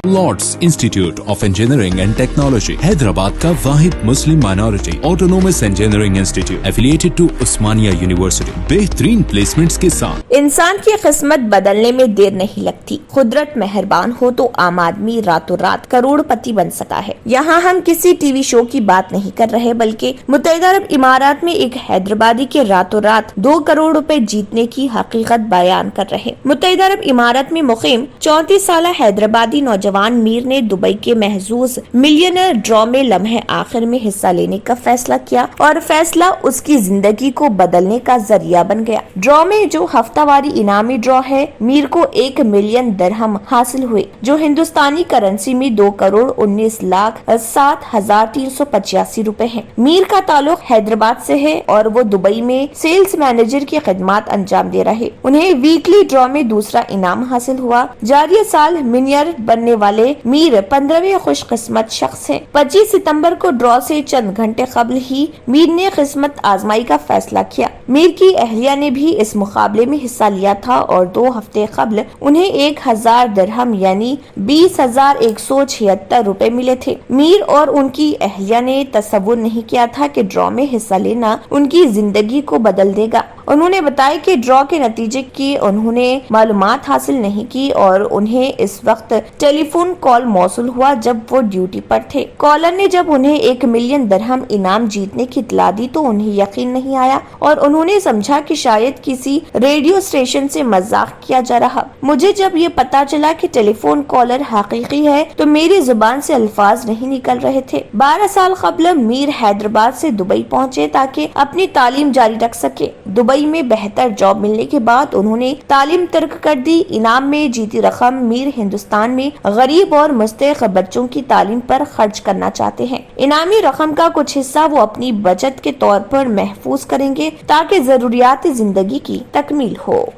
Lord's Institute of Engineering and Technology Hyderabad का वाहिद Muslim minority autonomous engineering institute affiliated to Osmania University बेहतरीन placements के साथ। इंसान की किस्मत बदलने में देर नहीं लगती। कुदरत मेहरबान हो तो आम आदमी रातों रात करोड़पति बन सकता है। यहाँ हम किसी टीवी शो की बात नहीं कर रहे, बल्कि मुत्तहिदा अरब इमारात में एक हैदराबादी के रातों रात 2 करोड़ रुपए जीतने की हकीकत बयान कर रहे। मुत्तहिदा अरब इमारात में मुकीम 34 साल हैदराबादी नौजवान मीर ने दुबई के महजूज मिलियनर ड्रॉ में लम्हे आखिर में हिस्सा लेने का फैसला किया और फैसला उसकी जिंदगी को बदलने का जरिया बन गया। ड्रॉ में जो हफ्तावारी इनामी ड्रॉ है, मीर को 1 मिलियन दिरहम हासिल हुए, जो हिंदुस्तानी करेंसी में 2,19,07,385 रुपए है। मीर का ताल्लुक हैदराबाद से है और वो दुबई में सेल्स मैनेजर की खिदमत अंजाम दे रहे। उन्हें वीकली ड्रॉ में दूसरा इनाम हासिल हुआ। जारी साल मिलियनर बनने वाले मीर 15वें खुशकिस्मत शख्स हैं। 25 सितंबर को ड्रॉ से चंद घंटे कबल ही मीर ने किस्मत आजमाई का फैसला किया। मीर की अहलिया ने भी इस मुकाबले में हिस्सा लिया था और 2 हफ्ते कबल उन्हें 1000 दिरहम यानी 20,176 रुपए मिले थे। मीर और उनकी अहलिया ने तसव्वुर नहीं किया था कि ड्रॉ में हिस्सा लेना उनकी जिंदगी को बदल देगा। उन्होंने बताया कि ड्रॉ के नतीजे की उन्होंने मालूमात हासिल नहीं की और उन्हें इस वक्त टेलीफोन कॉल मौसूल हुआ जब वो ड्यूटी पर थे। कॉलर ने जब उन्हें 1 मिलियन दिरहम इनाम जीतने की इत्तला दी तो उन्हें यकीन नहीं आया और उन्होंने समझा कि शायद किसी रेडियो स्टेशन से मजाक किया जा रहा। मुझे जब ये पता चला कि टेलीफोन कॉलर हकीकी है तो मेरी जुबान से अल्फाज नहीं निकल रहे थे। 12 साल कबल मीर हैदराबाद से दुबई पहुँचे ताकि अपनी तालीम जारी रख सके। दुबई में बेहतर जॉब मिलने के बाद उन्होंने तालीम तर्क कर दी। इनाम में जीती रकम मीर हिंदुस्तान में गरीब और मुस्तहिक बच्चों की तालीम पर खर्च करना चाहते हैं। इनामी रकम का कुछ हिस्सा वो अपनी बचत के तौर पर महफूज करेंगे ताकि जरूरियात जिंदगी की तकमील हो।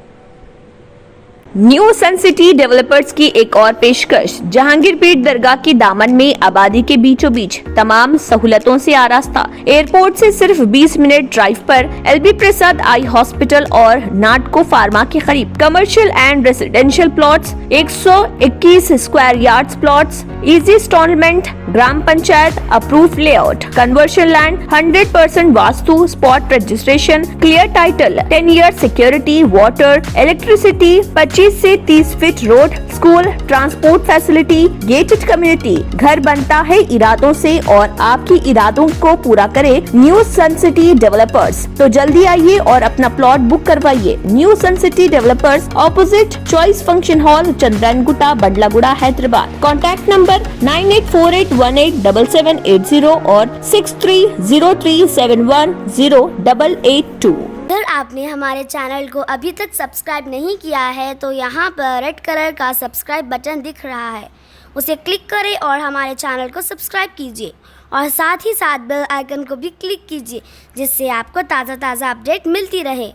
न्यू सन सिटी डेवलपर्स की एक और पेशकश। जहांगीर पीर दरगाह की दामन में आबादी के बीचों बीच तमाम सहूलतों से आरास्ता। एयरपोर्ट से सिर्फ 20 मिनट ड्राइव पर LB प्रसाद आई हॉस्पिटल और नाटको फार्मा के करीब commercial and residential plots, 121 square yards plots, easy installment, gram panchayat approve layout, conversion land, 100% vastu, spot registration, clear title, 10 year security, water, electricity, 25 से 30 feet road, school, transport facility, gated community. घर बनता है इरादों से और आपकी इरादों को पूरा करे न्यू सन सिटी डेवलपर्स। तो जल्दी आइए और अपना प्लॉट बुक करवाइए। New Sun City Developers, opposite Choice Function Hall, Chandrayangutta, Badlaguda, Hyderabad. Contact number 9848187780 और 6303710882। अगर आपने हमारे चैनल को अभी तक सब्सक्राइब नहीं किया है तो यहाँ पर रेड कलर का सब्सक्राइब बटन दिख रहा है, उसे क्लिक करें और हमारे चैनल को सब्सक्राइब कीजिए और साथ ही साथ बेल आइकन को भी क्लिक कीजिए जिससे आपको ताज़ा अपडेट मिलती रहे।